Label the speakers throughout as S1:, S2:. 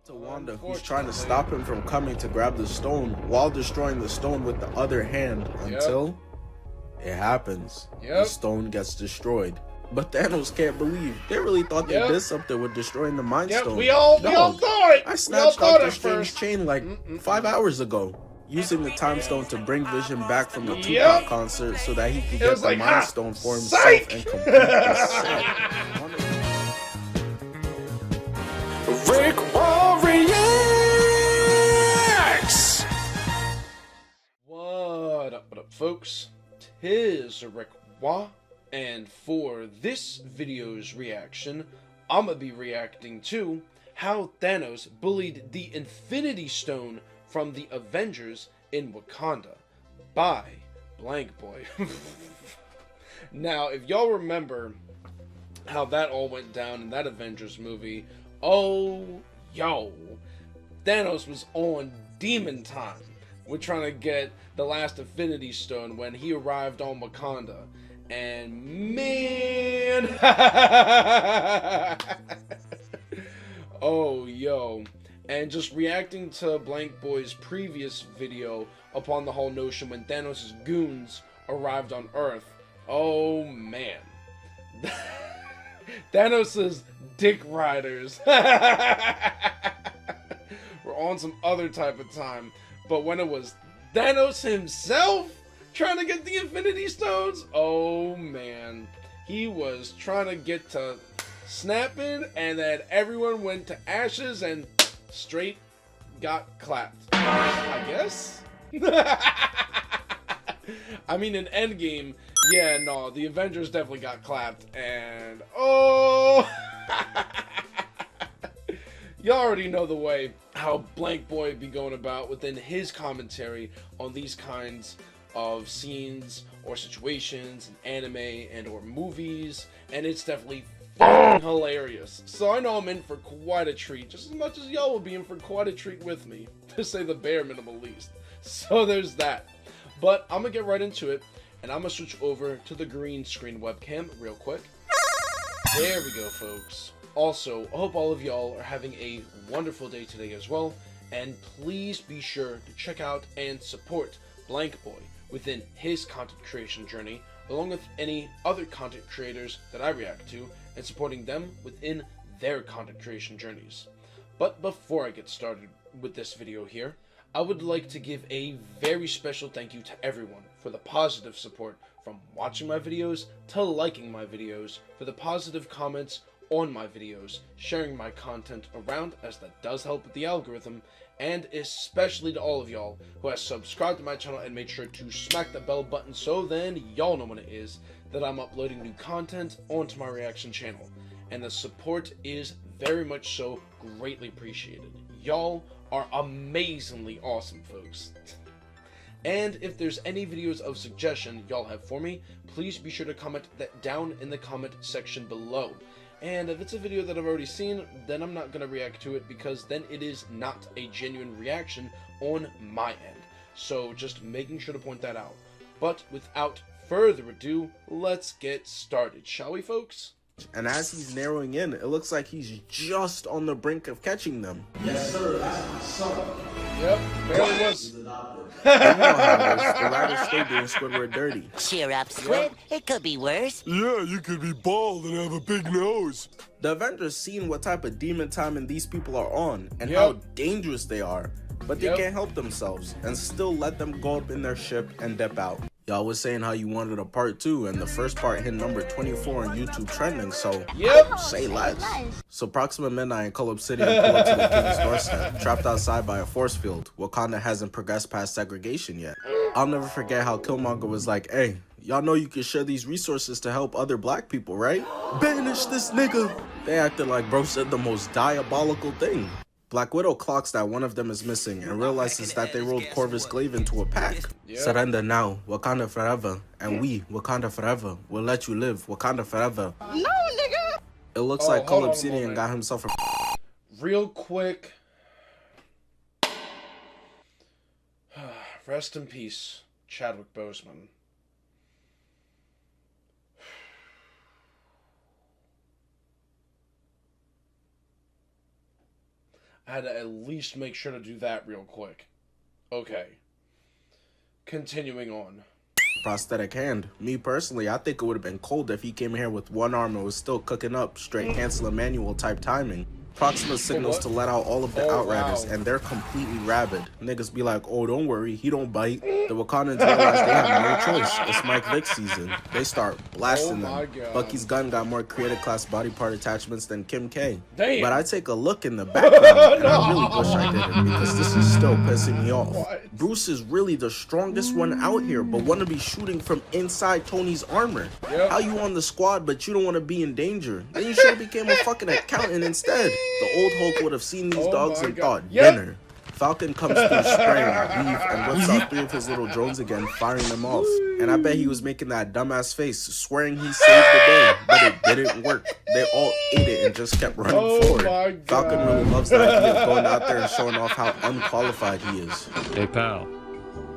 S1: To Wanda, who's trying to stop him from coming to grab the stone while destroying the stone with the other hand until it happens. The stone gets destroyed. But Thanos can't believe. They really thought they did something with destroying the Mind Stone.
S2: We all thought it.
S1: I snatched out the Strange Chain like 5 hours ago, using the Time Stone to bring Vision back from the Tupac concert so that he could get the Mind Stone for himself and complete the set.
S2: RickWa reacts. What up, folks? Tis RickWa, and for this video's reaction, I'ma be reacting to how Thanos bullied the Infinity Stone from the Avengers in Wakanda by BlankBoy. Now, if y'all remember how that all went down in that Avengers movie, Thanos was on demon time with trying to get the last Infinity Stone when he arrived on Wakanda. And man, and just reacting to BlankBoy's previous video upon the whole notion when Thanos' goons arrived on Earth. Oh man. Thanos' dick riders were on some other type of time, but when it was Thanos himself trying to get the Infinity Stones, oh man, he was trying to get to snapping, and then everyone went to ashes and straight got clapped, I guess. I mean, in Endgame, yeah, no, the Avengers definitely got clapped, and y'all already know the way how BlankBoy be going about within his commentary on these kinds of scenes or situations in anime and or movies, and it's definitely hilarious. So I know I'm in for quite a treat, just as much as y'all will be in for quite a treat with me, to say the bare minimum least. So there's that. But I'm gonna get right into it, and I'm gonna switch over to the green screen webcam real quick. There we go, folks. Also, I hope all of y'all are having a wonderful day today as well, and please be sure to check out and support BlankBoy within his content creation journey, along with any other content creators that I react to, and supporting them within their content creation journeys. But before I get started with this video here, I would like to give a very special thank you to everyone for the positive support, from watching my videos to liking my videos, for the positive comments on my videos, sharing my content around, as that does help with the algorithm, and especially to all of y'all who has subscribed to my channel and made sure to smack the bell button so then y'all know when it is that I'm uploading new content onto my reaction channel. And the support is very much so greatly appreciated. Y'all are amazingly awesome, folks. And if there's any videos of suggestion y'all have for me, please be sure to comment that down in the comment section below. And if it's a video that I've already seen, then I'm not going to react to it, because then it is not a genuine reaction on my end. So just making sure to point that out. But without further ado, let's get started, shall we, folks?
S1: And as he's narrowing in, it looks like he's just on the brink of catching them.
S3: Yes, sir, that's my son.
S2: Yep, barely was.
S3: He's adopted.
S1: You know how it is. The writer's still doing Squidward dirty.
S4: Cheer up, Squid. It could be worse.
S5: Yeah, you could be bald and have a big nose.
S1: The Avengers seen what type of demon timing these people are on and how dangerous they are, but they can't help themselves and still let them go up in their ship and dip out. Y'all was saying how you wanted a part 2, and the first part hit number 24 on YouTube trending, so say less. So Proxima Midnight and Cull Obsidian pull up to the king's doorstep, trapped outside by a force field. Wakanda hasn't progressed past segregation yet. I'll never forget how Killmonger was like, hey, y'all know you can share these resources to help other black people, right? Banish this nigga. They acted like bro said the most diabolical thing. Black Widow clocks that one of them is missing and realizes that they rolled Corvus Glaive into a pack. Surrender now, Wakanda forever, and we, Wakanda forever, will let you live, Wakanda forever. No, nigga! It looks like Cull Obsidian got himself a...
S2: Real quick. Rest in peace, Chadwick Boseman. I had to at least make sure to do that real quick. Okay. Continuing on.
S1: Prosthetic hand. Me personally, I think it would have been cold if he came here with one arm and was still cooking up, straight cancel manual type timing. Proxima signals to let out all of the Outriders, and they're completely rabid. Niggas be like, oh, don't worry, he don't bite. The Wakandans realize they have no choice. It's Mike Vick season. They start blasting them.
S2: God.
S1: Bucky's gun got more creative class body part attachments than Kim K.
S2: Damn.
S1: But I take a look in the background, and I really wish I didn't, because this is still pissing me off.
S2: What?
S1: Bruce is really the strongest one out here, but want to be shooting from inside Tony's armor.
S2: Yep.
S1: How you on the squad, but you don't want to be in danger? Then you should have became a fucking accountant instead. The old Hulk would have seen these dogs and thought, dinner. Falcon comes through spraying, weave, and whips out 3 of his little drones again, firing them off. And I bet he was making that dumbass face, swearing he saved the day, but it didn't work. They all ate it and just kept running forward. Falcon really loves the idea of going out there and showing off how unqualified he is.
S6: Hey pal,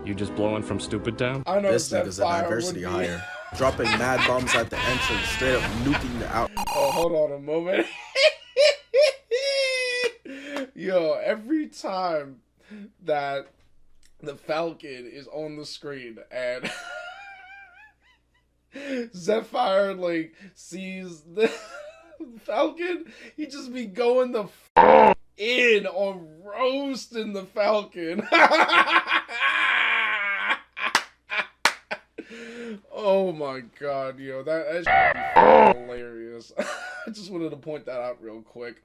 S6: you just blowing from Stupid Town?
S2: I know
S1: This nigga's a diversity hire. Dropping mad bombs at the entrance, straight up nuking the out.
S2: Oh, hold on a moment. Yo, every time that the Falcon is on the screen and Zephyr like sees the Falcon, he just be going the in on roasting the Falcon. Oh my god, yo, that shit be hilarious. I just wanted to point that out real quick.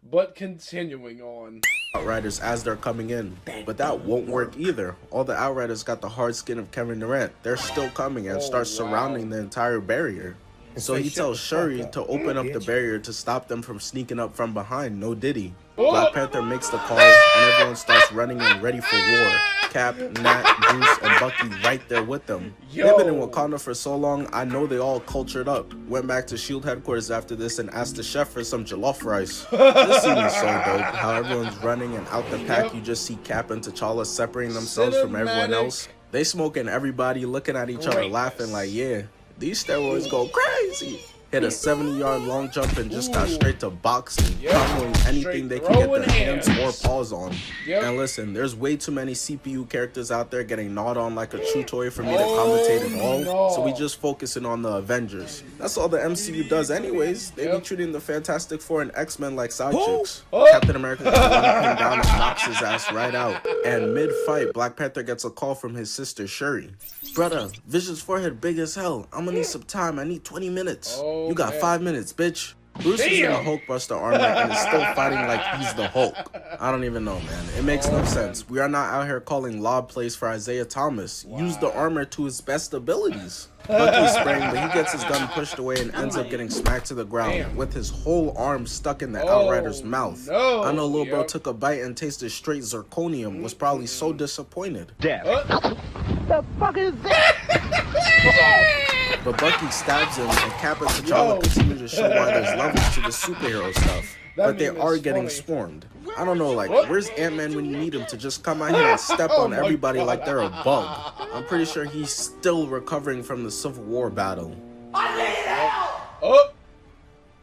S2: But continuing on.
S1: Outriders as they're coming in, but that won't work either. All the Outriders got the hard skin of Kevin Durant. They're still coming and start surrounding the entire barrier. So he tells Shuri to open up the barrier to stop them from sneaking up from behind. No diddy. Black Panther makes the call and everyone starts running and ready for war. Cap, Nat, Bruce, and Bucky right there with them. They've been in Wakanda for so long, I know they all cultured up. Went back to S.H.I.E.L.D. headquarters after this and asked the chef for some jollof rice. This scene is so dope. How everyone's running and out the pack, you just see Cap and T'Challa separating themselves from everyone else. They smoking everybody, looking at each other, laughing like, yeah, these steroids go crazy. Hit a 70-yard long jump and just got straight to boxing, conquering anything they can get their hands or paws on. And listen, there's way too many CPU characters out there getting gnawed on like a chew toy for me to commentate at all, so we just focusing on the Avengers. That's all the MCU does anyways. They be treating the Fantastic Four and X-Men like side chicks. Captain America just runs him down and knocks his ass right out. And mid-fight, Black Panther gets a call from his sister Shuri. Brother, Vision's forehead big as hell. I'm gonna need some time. I need 20 minutes. You got 5 minutes, bitch. Bruce is in the Hulkbuster armor and is still fighting like he's the Hulk. I don't even know, man. It makes no sense. We are not out here calling lob plays for Isaiah Thomas. Use the armor to his best abilities. Bucky's spraying, but he gets his gun pushed away and ends up getting smacked to the ground with his whole arm stuck in the Outrider's mouth. I know Lil Bro took a bite and tasted straight zirconium, was probably so disappointed.
S7: The fuck is that?
S1: But Bucky stabs him, and Cap and T'Challa continue to show why there's levels to the superhero stuff. But they are getting swarmed. I don't know, like, where's Ant-Man when you need him to just come out here and step on everybody like they're a bug? I'm pretty sure he's still recovering from the Civil War battle.
S3: I need help!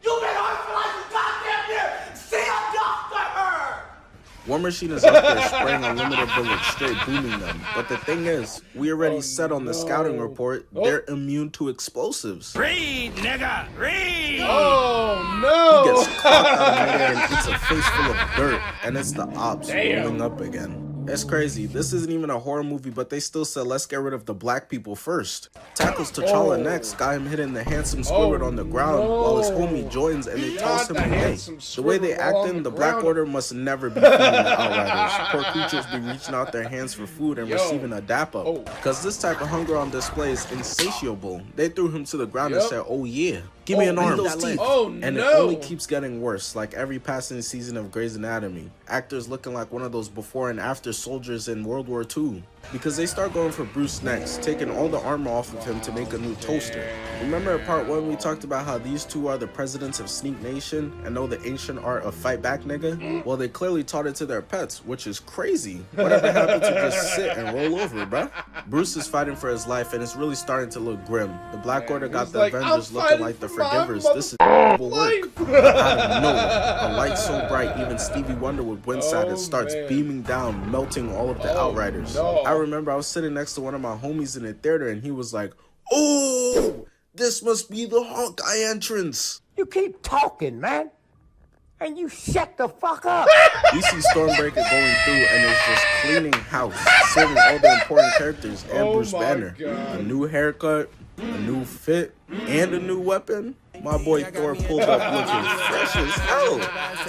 S3: You've been hurt for like a goddamn year! See a doctor!
S1: War Machine is up there spraying unlimited bullets, straight booming them. But the thing is, we already said on the scouting report, they're immune to explosives.
S6: Read, nigga, read!
S2: Oh no!
S1: He gets caught out of midair and eats a face full of dirt, and it's the ops rolling up again. It's crazy. This isn't even a horror movie, but they still said let's get rid of the black people first. Tackles T'Challa next, got him hitting the handsome Squidward on the ground while his homie joins and they toss him away. The way they acting, the Black Order must never be feeding the Outriders. Poor creatures be reaching out their hands for food and receiving a dap up. Because this type of hunger on display is insatiable. They threw him to the ground and said, oh yeah, give me an arm. And it only keeps getting worse, like every passing season of Grey's Anatomy. Actors looking like one of those before and after soldiers in World War II. Because they start going for Bruce next, taking all the armor off of him to make a new toaster. Remember in part 1 we talked about how these two are the presidents of Sneak Nation and know the ancient art of fight back, nigga? Well, they clearly taught it to their pets, which is crazy. Whatever happened to just sit and roll over, bruh? Bruce is fighting for his life and it's really starting to look grim. The Black Order got the Avengers looking like the forgivers, this is will work. Out of nowhere, a light so bright even Stevie Wonder would wince at it starts beaming down, melting all of the Outriders. I remember I was sitting next to one of my homies in the theater and he was like, "Oh, this must be the Hawkeye entrance."
S7: You keep talking, man. And you shut the fuck up.
S1: You see Stormbreaker going through and it's just cleaning house, saving all the important characters and Bruce Banner. A new haircut, a new fit, and a new weapon. My boy Thor pulled up looking fresh as hell.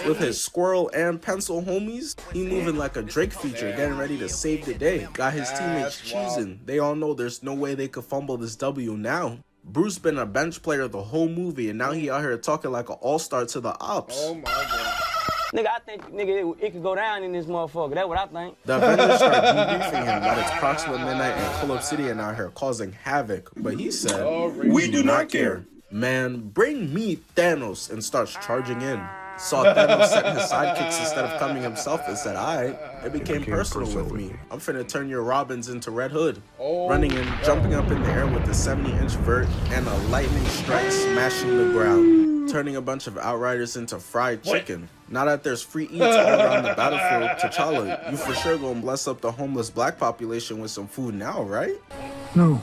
S1: With his squirrel and pencil homies, he moving like a Drake feature, getting ready to save the day. Got his teammates cheesing. They all know there's no way they could fumble this W now. Bruce been a bench player the whole movie, and now he out here talking like an all-star to the ops.
S2: Oh my god.
S8: Nigga, I think, nigga, it could go down in this motherfucker. That's what I think.
S1: The Avengers start debriefing him that it's approximate midnight and Cull Obsidian out here causing havoc. But he said, "We do not care. Man, bring me Thanos," and starts charging in. Saw Thanos set his sidekicks instead of coming himself and said, "Alright." It became personal with me. I'm finna turn your Robins into Red Hood. Running and jumping up in the air with a 70-inch vert and a lightning strike smashing the ground. Turning a bunch of Outriders into fried chicken. Now that there's free eats all around the battlefield, T'Challa, you for sure gonna bless up the homeless black population with some food now, right?
S5: No.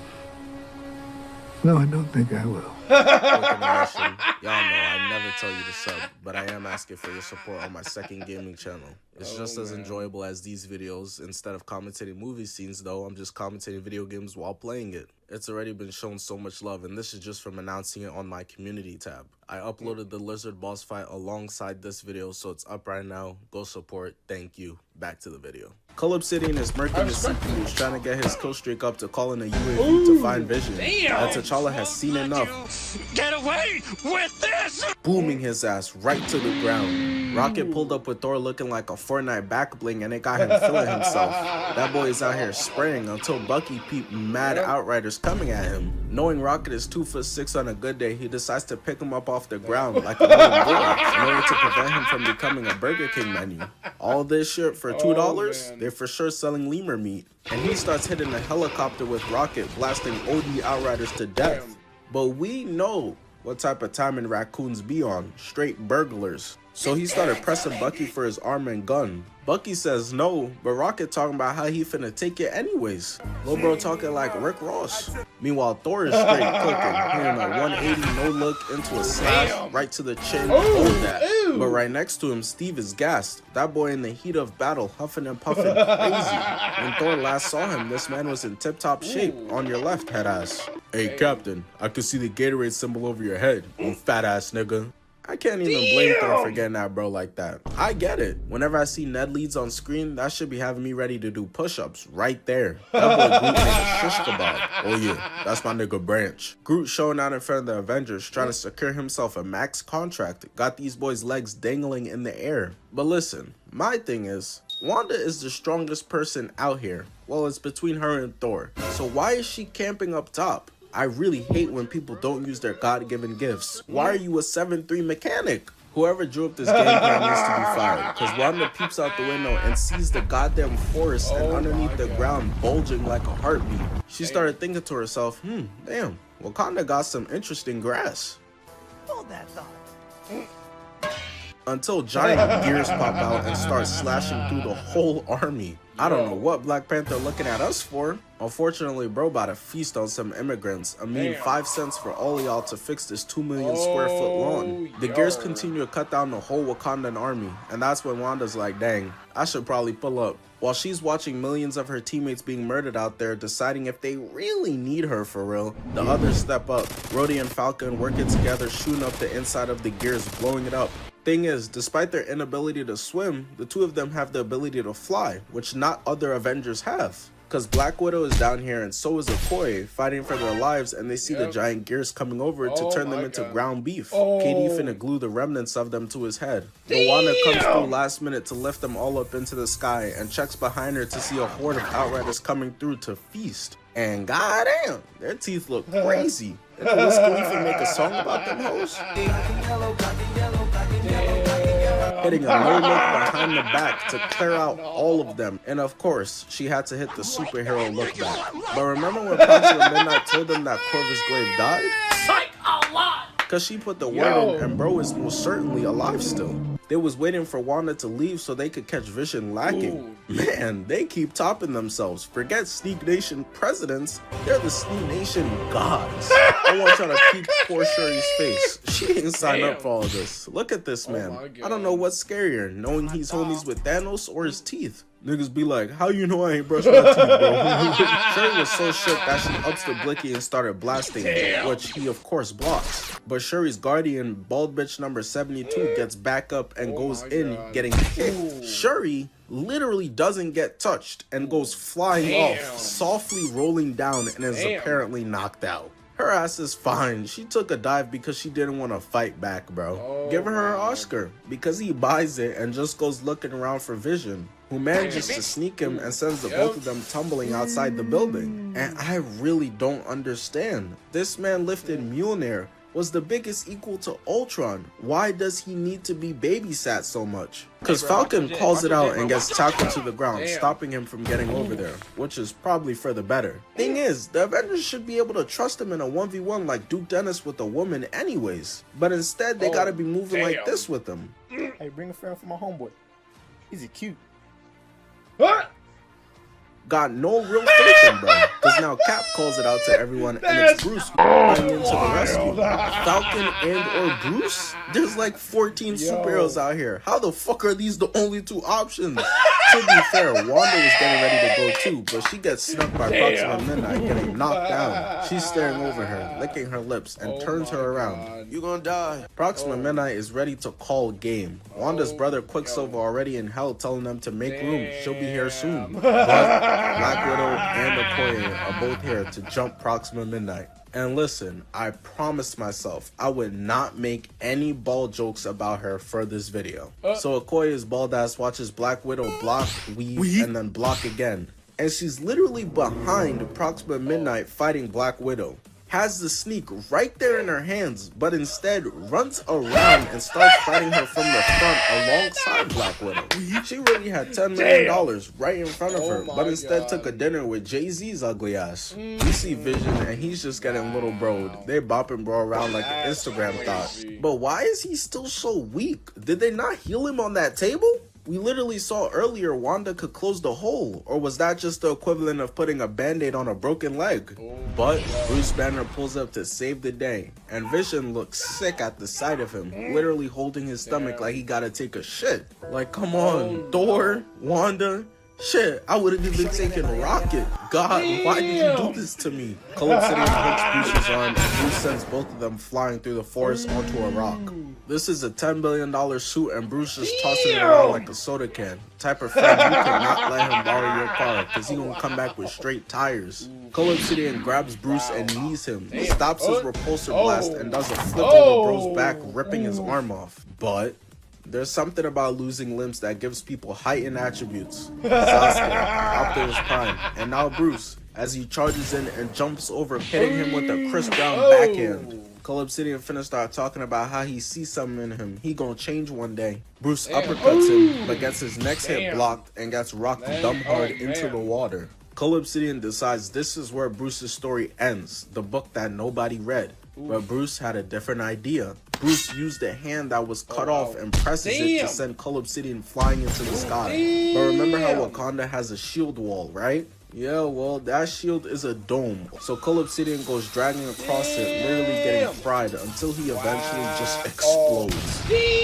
S5: No, I don't think I will.
S1: Y'all know I never tell you to sub, but I am asking for your support on my second gaming channel. It's just as enjoyable as these videos. Instead of commentating movie scenes though, I'm just commentating video games while playing it. It's already been shown so much love, and this is just from announcing it on my community tab. I uploaded the lizard boss fight alongside this video, so it's up right now. Go support. Thank you. Back to the video. Cull Obsidian is murking his CPUs, trying to get his kill streak up to call in a UAV to find vision. And T'Challa has seen enough.
S6: Get away with this!
S1: Booming his ass right to the ground. Rocket pulled up with Thor looking like a Fortnite back bling, and it got him feeling himself. That boy is out here spraying until Bucky peeped mad Outriders coming at him. Knowing Rocket is 2'6" on a good day, he decides to pick him up off the ground like a little boy in order to prevent him from becoming a Burger King menu. All this shit for $2? They're for sure selling lemur meat. And he starts hitting a helicopter with Rocket, blasting OD Outriders to death. But we know what type of timing raccoons be on, straight burglars. So he started pressing Bucky for his arm and gun. Bucky says no, but Rocket talking about how he finna take it anyways. Lil bro talking like Rick Ross. Meanwhile, Thor is straight cooking, hitting a 180 no look into a slash right to the chin. Hold that. But right next to him, Steve is gassed. That boy in the heat of battle, huffing and puffing crazy. When Thor last saw him, this man was in tip-top shape. On your left, head ass. "Hey, Captain, I could see the Gatorade symbol over your head, you fat ass nigga." I can't even blame Thor for getting that bro like that. I get it. Whenever I see Ned Leeds on screen, that should be having me ready to do push-ups right there. That boy Groot made a shish kebab. Oh yeah, that's my nigga Branch. Groot showing out in front of the Avengers, trying to secure himself a max contract. Got these boys' legs dangling in the air. But listen, my thing is, Wanda is the strongest person out here. Well, it's between her and Thor. So why is she camping up top? I really hate when people don't use their God-given gifts. Why are you a 7'3" mechanic? Whoever drew up this game plan needs to be fired, because Wanda peeps out the window and sees the goddamn forest and underneath the ground bulging like a heartbeat. She started thinking to herself, damn, Wakanda got some interesting grass.
S7: Hold that thought.
S1: Until giant gears pop out and start slashing through the whole army. I don't know what Black Panther looking at us for. Unfortunately, bro about to feast on some immigrants. I mean, 5 cents for all of y'all to fix this 2 million square foot lawn. The gears continue to cut down the whole Wakandan army. And that's when Wanda's like, dang, I should probably pull up. While she's watching millions of her teammates being murdered out there, deciding if they really need her for real, the others step up. Rhodey and Falcon working together, shooting up the inside of the gears, blowing it up. Thing is, despite their inability to swim, the two of them have the ability to fly, which not other Avengers have. Because Black Widow is down here and so is Okoye, fighting for their lives, and they see the giant gears coming over to turn them into ground beef. Katie finna glue the remnants of them to his head. Moana comes through last minute to lift them all up into the sky and checks behind her to see a horde of Outriders coming through to feast. And goddamn, their teeth look crazy. If Wiz Khalifa make a song about them hoes? Hitting a low look behind the back to clear out all of them. And of course, she had to hit the superhero look back. But remember when Proxima Midnight told them that Corvus Glaive died?
S3: Psych a lot!
S1: cause she put the word in and bro is most certainly alive still. They was waiting for Wanda to leave so they could catch Vision lacking. Man, they keep topping themselves. Forget Sneak Nation presidents, they're the Sneak Nation gods. I want y'all to peep poor Shuri's face. She ain't signed up for all this. Look at this man. I don't know what's scarier, knowing he's homies with Thanos or his teeth. Niggas be like, how you know I ain't brushed my teeth, bro? Shuri was so shook that she ups the blicky and started blasting, which he of course blocks. But Shuri's guardian, bald bitch number 72, gets back up and goes in, getting kicked. Shuri literally doesn't get touched and goes flying off, softly rolling down and is apparently knocked out. Her ass is fine. She took a dive because she didn't want to fight back, bro. Give her her Oscar, because he buys it and just goes looking around for Vision, who manages to sneak him and sends the both of them tumbling outside the building. And I really don't understand. This man lifted Mjolnir, was the biggest equal to Ultron. Why does he need to be babysat so much? Because Falcon calls it out and gets tackled to the ground, stopping him from getting over there, which is probably for the better. Thing is, the Avengers should be able to trust him in a 1v1 like Duke Dennis with a woman anyways. But instead, they gotta be moving like this with him.
S9: Hey, bring a friend for my homeboy. He's cute.
S2: What?
S1: Got no real faith in bro, because now Cap calls it out to everyone and it's Bruce running into the rescue. Falcon and or Bruce? There's like 14 superheroes out here. How the fuck are these the only two options? To be fair, Wanda was getting ready to go too, but she gets snuck by Proxima Midnight, getting knocked down. She's staring over her, licking her lips, and turns her around. You gonna die. Proxima Midnight is ready to call game. Wanda's brother Quicksilver already in hell telling them to make room. She'll be here soon. But Black Widow and Okoye are both here to jump Proxima Midnight. And listen, I promised myself I would not make any bald jokes about her for this video. So Okoye's bald ass watches Black Widow block, weave, and then block again. And she's literally behind Proxima Midnight fighting Black Widow. Has the sneak right there in her hands, but instead runs around and starts fighting her from the front alongside Black Widow. She really had $10 million right in front of her, but instead took a dinner with Jay-Z's ugly ass. We see Vision and he's just getting little broed. They're bopping bro around like an Instagram thought. But why is he still so weak? Did they not heal him on that table? We literally saw earlier Wanda could close the hole, or was that just the equivalent of putting a band-aid on a broken leg? But Bruce Banner pulls up to save the day, and Vision looks sick at the sight of him, literally holding his stomach like he gotta take a shit. Like, come on, Thor, Wanda, shit, I would have even taken Rocket. God, why did you do this to me? Cullen City hooks Bruce's arm, and Bruce sends both of them flying through the forest onto a rock. This is a $10 billion suit, and Bruce just tossing it around like a soda can. Type of friend you cannot let him borrow your car, because he gonna come back with straight tires. Cullen City grabs Bruce and knees him, stops his repulsor blast, and does a flip over bro's back, ripping his arm off. But there's something about losing limbs that gives people heightened attributes. Sasuke, Optimus Prime, and now Bruce, as he charges in and jumps over, hitting him with a Chris Brown backhand. Cole Obsidian finna start talking about how he sees something in him. He gonna change one day. Bruce uppercuts him, but gets his next hit blocked and gets rocked dumb hard into the water. Cole Obsidian decides this is where Bruce's story ends, the book that nobody read. But Bruce had a different idea. Bruce used a hand that was cut off and presses it to send Cole Obsidian flying into the sky. But remember how Wakanda has a shield wall, right? Yeah, well, that shield is a dome. So Cole Obsidian goes dragging across it, literally getting fried until he eventually just explodes.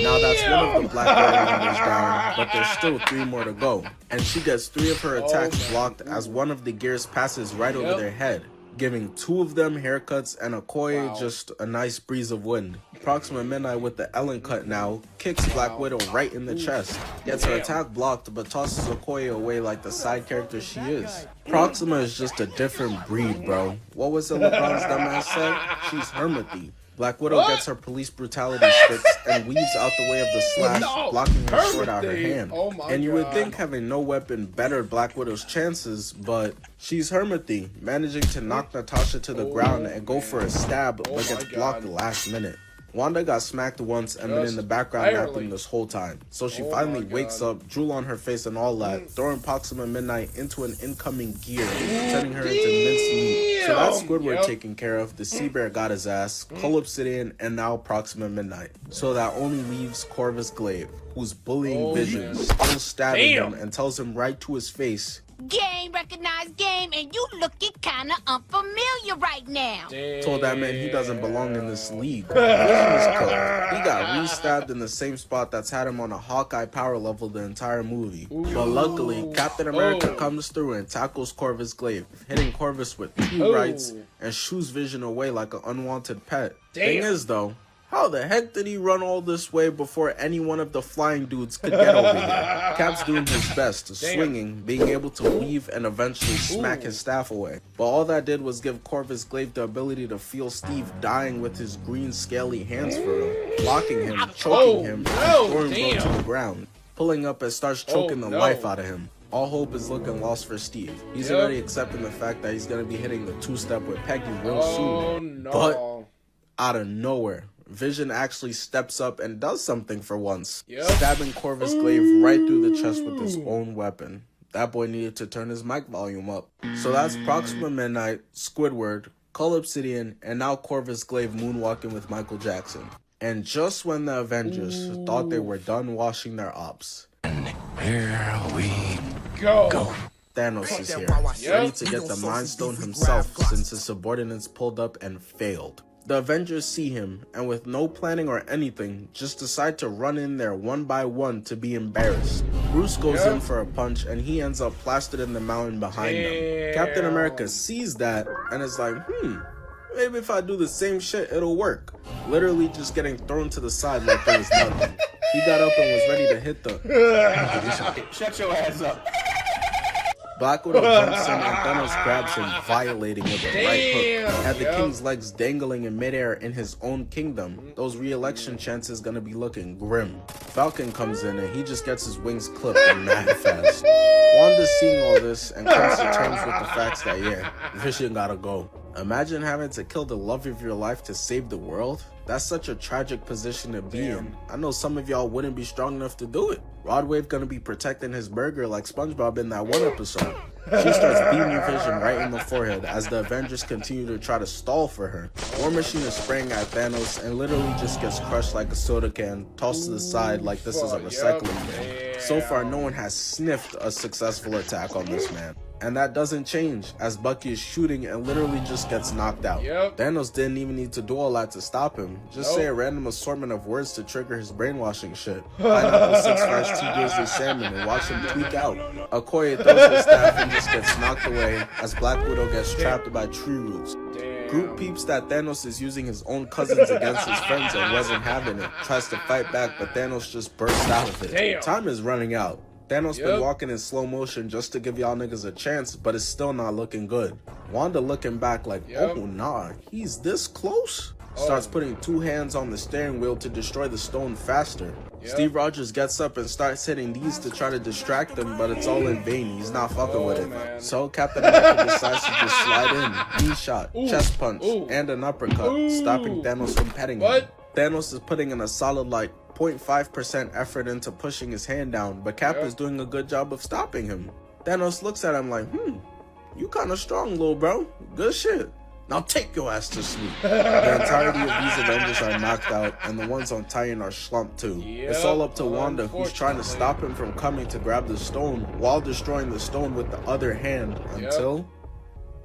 S1: Now that's one of the Black Widow members down, but there's still 3 more to go. And she gets 3 of her attacks blocked as one of the gears passes right over their head, giving 2 of them haircuts and Okoye just a nice breeze of wind. Proxima Midnight with the Ellen cut now kicks Black Widow right in the chest, gets her attack blocked but tosses Okoye away like the side character she is. Proxima is just a different breed, bro. What was it LeBron's dumbass said? She's hermity. Black Widow gets her police brutality sticks and weaves out the way of the slash, blocking her sword out her hand. And you would think having no weapon bettered Black Widow's chances, but she's hermity, managing to knock Natasha to the ground and go for a stab, but gets blocked the last minute. Wanda got smacked once and been in the background napping this whole time. So she finally wakes up, drool on her face and all that, throwing Proxima Midnight into an incoming gear, turning her into mincemeat. So that's Squidward taken care of, the Sea Bear got his ass, Cull Obsidian, and now Proxima Midnight. So that only leaves Corvus Glaive, who's bullying Vision, still stabbing him and tells him right to his face,
S4: "Game, recognized game, and you looking kinda unfamiliar right now."
S1: Told that man he doesn't belong in this league. Vision is cooked. He got re-stabbed in the same spot that's had him on a Hawkeye power level the entire movie. But luckily, Captain America comes through and tackles Corvus Glaive, hitting Corvus with 2 rights and shoos Vision away like an unwanted pet. Thing is though, how the heck did he run all this way before any one of the flying dudes could get over here? Cap's doing his best, swinging, being able to weave and eventually smack his staff away. But all that did was give Corvus Glaive the ability to feel Steve dying with his green scaly hands for him, blocking him, choking him, and throwing him to the ground, pulling up and starts choking the life out of him. All hope is looking lost for Steve. He's already accepting the fact that he's going to be hitting the 2-step with Peggy real soon. But out of nowhere, Vision actually steps up and does something for once, stabbing Corvus Glaive right through the chest with his own weapon. That boy needed to turn his mic volume up. So that's Proxima Midnight, Squidward, Cull Obsidian, and now Corvus Glaive moonwalking with Michael Jackson. And just when the Avengers thought they were done washing their ops,
S6: Here we go.
S1: Thanos is here, ready to get the Mind Stone himself since his subordinates pulled up and failed. The Avengers see him, and with no planning or anything, just decide to run in there one by one to be embarrassed. Bruce goes in for a punch, and he ends up plastered in the mountain behind them. Captain America sees that, and is like, maybe if I do the same shit, it'll work. Literally just getting thrown to the side like there was nothing. He got up and was ready to hit the...
S9: Shut your ass up.
S1: Black Widow jumps in and Thanos grabs him, violating with a right hook. Had the king's legs dangling in midair in his own kingdom, those re-election chances gonna be looking grim. Falcon comes in and he just gets his wings clipped and mad fast. Wanda's seeing all this and comes to terms with the facts that Vision gotta go. Imagine having to kill the love of your life to save the world. That's such a tragic position to be in. I know some of y'all wouldn't be strong enough to do it. Rodwave gonna be protecting his burger like SpongeBob in that one episode. She starts beaming Vision right in the forehead as the Avengers continue to try to stall for her. War Machine is spraying at Thanos and literally just gets crushed like a soda can, tossed to the side like this is a recycling bin. So far, no one has sniffed a successful attack on this man. And that doesn't change as Bucky is shooting and literally just gets knocked out. Thanos didn't even need to do all that to stop him. Just say a random assortment of words to trigger his brainwashing shit. Pineapple 6 Fresh Tea Grizzly Salmon and watch him tweak out. Okoye throws his staff and just gets knocked away as Black Widow gets trapped by tree roots. Groot peeps that Thanos is using his own cousins against his friends and wasn't having it. Tries to fight back, but Thanos just bursts out of it. Time is running out. Thanos been walking in slow motion just to give y'all niggas a chance, but it's still not looking good. Wanda looking back like, oh nah, he's this close? Starts putting 2 hands on the steering wheel to destroy the stone faster. Steve Rogers gets up and starts hitting these to try to distract him, but it's all in vain. He's not fucking with it. So Captain America decides to just slide in, knee shot, chest punch, and an uppercut, stopping Thanos from petting him. Thanos is putting in a solid like 0.5% effort into pushing his hand down, but Cap is doing a good job of stopping him. Thanos looks at him like, you kinda strong, little bro. Good shit. Now take your ass to sleep. The entirety of these Avengers are knocked out, and the ones on Titan are slumped too. It's all up to Wanda, who's trying to stop him from coming to grab the stone, while destroying the stone with the other hand, until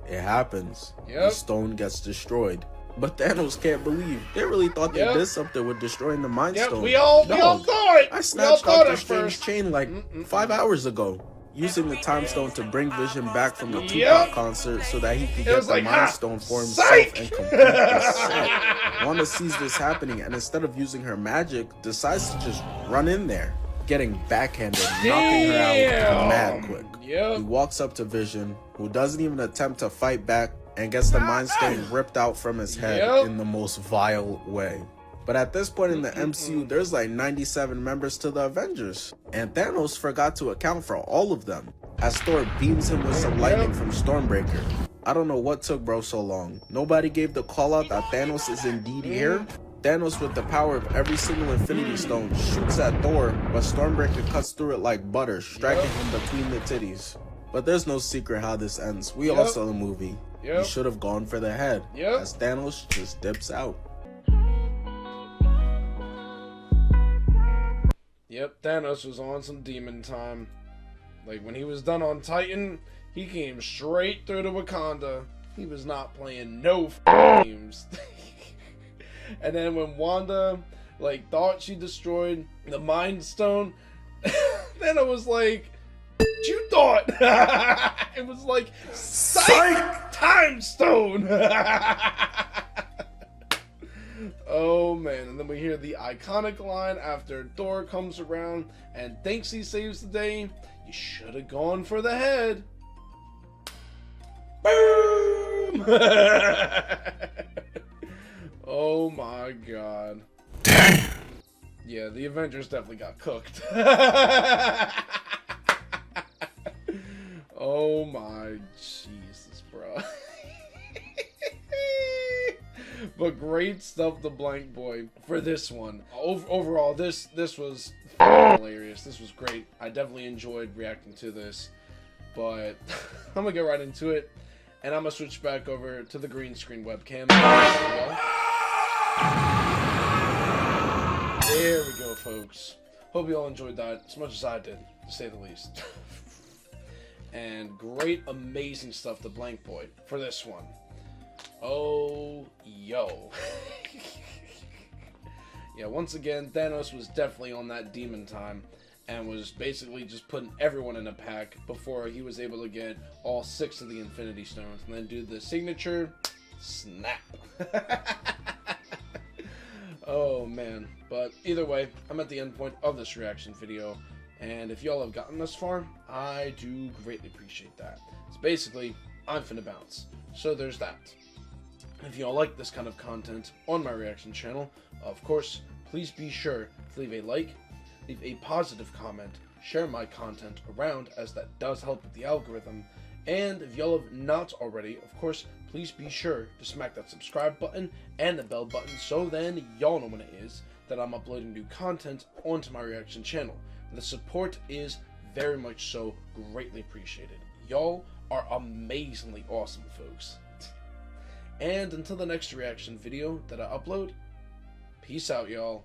S1: it happens. The stone gets destroyed. But Thanos can't believe. They really thought they did something with destroying the Mind Stone.
S2: We all thought it.
S1: I snatched Doctor Strange's chain like 5 hours ago, using the Time Stone to bring Vision back from the Tupac concert so that he could get the Mind Stone for himself and complete the set. Wanda sees this happening and instead of using her magic, decides to just run in there, getting backhanded, knocking her out mad quick. He walks up to Vision, who doesn't even attempt to fight back, and gets the Mind Stone ripped out from his head in the most vile way. But at this point in the MCU, there's like 97 members to the Avengers, and Thanos forgot to account for all of them, as Thor beams him with some lightning from Stormbreaker. I don't know what took bro so long. Nobody gave the call out that Thanos is indeed here. Thanos, with the power of every single Infinity Stone, shoots at Thor, but Stormbreaker cuts through it like butter, striking him between the titties. But there's no secret how this ends. We all saw the movie. He should have gone for the head, as Thanos just dips out.
S2: Yep, Thanos was on some demon time. Like, when he was done on Titan, he came straight through to Wakanda. He was not playing no games. And then when Wanda, like, thought she destroyed the Mind Stone, then it was like, you thought? It was like, Psych! Time Stone! Oh man, and then we hear the iconic line after Thor comes around and thinks he saves the day. You should have gone for the head. Boom! Oh my god.
S6: Damn.
S2: Yeah, the Avengers definitely got cooked. Oh my Jesus, bro. But great stuff to BlankBoy for this one. Overall, this was hilarious. This was great. I definitely enjoyed reacting to this. But I'm gonna get right into it, and I'm gonna switch back over to the green screen webcam. There we go, folks. Hope you all enjoyed that as much as I did, to say the least. And great, amazing stuff to BlankBoy for this one. Oh, yo. Yeah, once again, Thanos was definitely on that demon time and was basically just putting everyone in a pack before he was able to get all 6 of the Infinity Stones and then do the signature snap. Oh, man. But either way, I'm at the end point of this reaction video, and if y'all have gotten this far, I do greatly appreciate that. It's basically, I'm finna bounce. So there's that. If y'all like this kind of content on my reaction channel, of course, please be sure to leave a like, leave a positive comment, share my content around, as that does help with the algorithm, and if y'all have not already, of course, please be sure to smack that subscribe button and the bell button so then y'all know when it is that I'm uploading new content onto my reaction channel. The support is very much so greatly appreciated. Y'all are amazingly awesome, folks. And until the next reaction video that I upload, peace out, y'all.